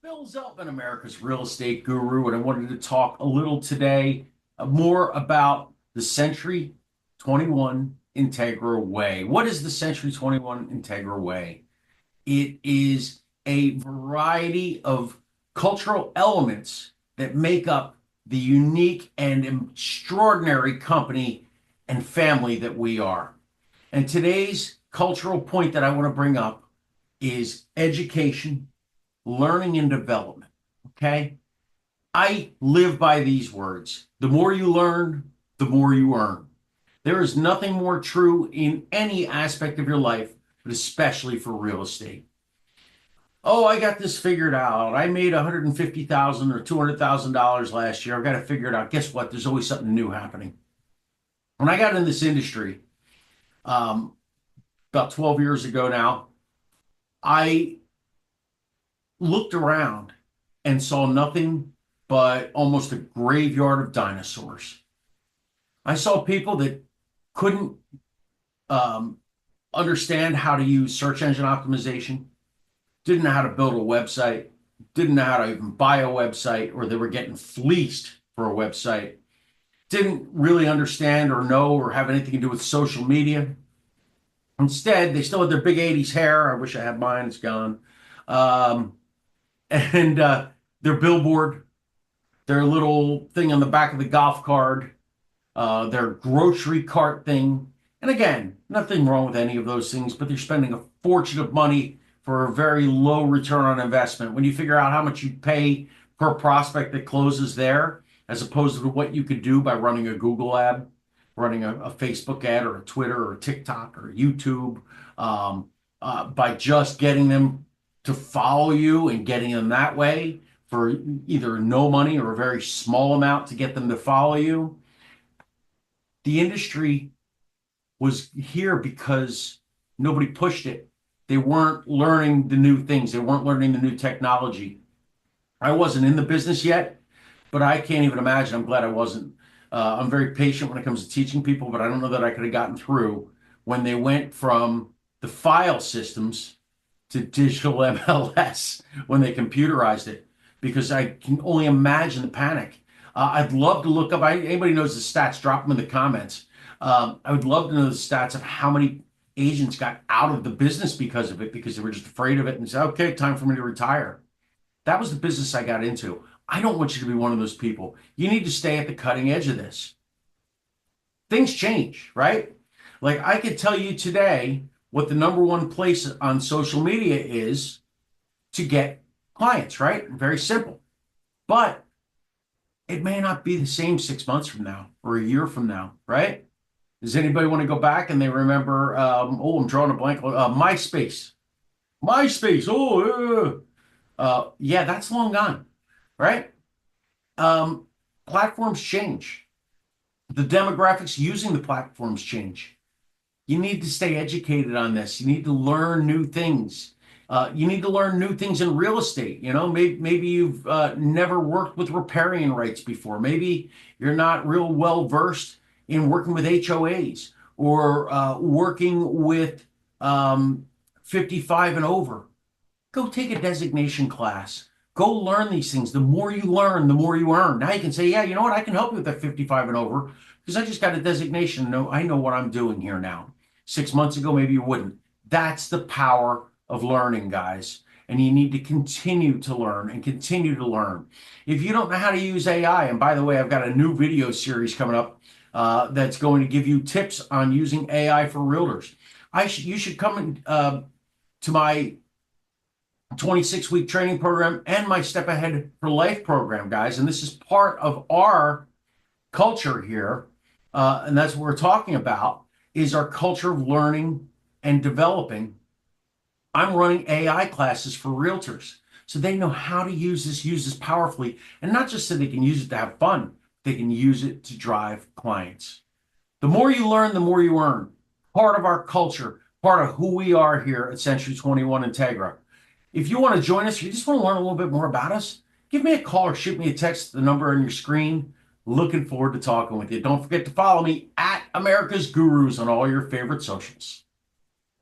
Bill Zeltman, America's real estate guru, and I wanted to talk a little today more about the Century 21 Integra Way. What is the Century 21 Integra Way? It is a variety of cultural elements that make up the unique and extraordinary company and family that we are. And today's cultural point that I want to bring up is education, learning and development. Okay. I live by these words. The more you learn, the more you earn. There is nothing more true in any aspect of your life, but especially for real estate. Oh, I got this figured out. I made $150,000 or $200,000 last year. I've got to figure it out. Guess what? There's always something new happening. When I got in this industry, um, about 12 years ago now, I looked around and saw nothing but almost a graveyard of dinosaurs. I saw people that couldn't um, understand how to use search engine optimization, didn't know how to build a website, didn't know how to even buy a website, or they were getting fleeced for a website, didn't really understand or know or have anything to do with social media. Instead, they still had their big 80s hair. I wish I had mine, it's gone. Um, and their billboard, their little thing on the back of the golf cart, their grocery cart thing. And again, nothing wrong with any of those things, but they're spending a fortune of money for a very low return on investment. When you figure out how much you pay per prospect that closes there, as opposed to what you could do by running a Google ad, running a Facebook ad or a Twitter or a TikTok or a YouTube, by just getting them to follow you and getting them that way for either no money or a very small amount to get them to follow you. The industry was here because nobody pushed it. They weren't learning the new things. They weren't learning the new technology. I wasn't in the business yet, but I can't even imagine. I'm glad I wasn't. I'm very patient when it comes to teaching people, but I don't know that I could have gotten through when they went from the file systems to digital MLS when they computerized it, because I can only imagine the panic. I'd love to look up, anybody knows the stats, drop them in the comments. I would love to know the stats of how many agents got out of the business because of it, because they were just afraid of it and said, okay, time for me to retire. That was the business I got into. I don't want you to be one of those people. You need to stay at the cutting edge of this. Things change, right? Like I could tell you today what the number one place on social media is to get clients, right? Very simple. But it may not be the same 6 months from now or a year from now, right? Does anybody want to go back and they remember, I'm drawing a blank, MySpace. MySpace, yeah, that's long gone, right? Platforms change. The demographics using the platforms change. You need to stay educated on this. You need to learn new things. You need to learn new things in real estate. You know, maybe you've never worked with riparian rights before. Maybe you're not real well versed in working with HOAs or working with 55 and over. Go take a designation class. Go learn these things. The more you learn, the more you earn. Now you can say, yeah, you know what? I can help you with that 55 and over because I just got a designation. No, I know what I'm doing here now. 6 months ago, maybe you wouldn't. That's the power of learning, guys. And you need to continue to learn and continue to learn. If you don't know how to use AI, and by the way, I've got a new video series coming up that's going to give you tips on using AI for realtors. You should come to my 26-week training program and my Step Ahead for Life program, guys. And this is part of our culture here. And that's what we're talking about, is our culture of learning and developing. I'm running AI classes for realtors so they know how to use this powerfully, and not just so they can use it to have fun, they can use it to drive clients. The more you learn, the more you earn. Part of our culture, part of who we are here at Century 21 Integra. If you want to join us, or you just want to learn a little bit more about us, give me a call or shoot me a text, the number on your screen. Looking forward to talking with you. Don't forget to follow me at America's Gurus on all your favorite socials.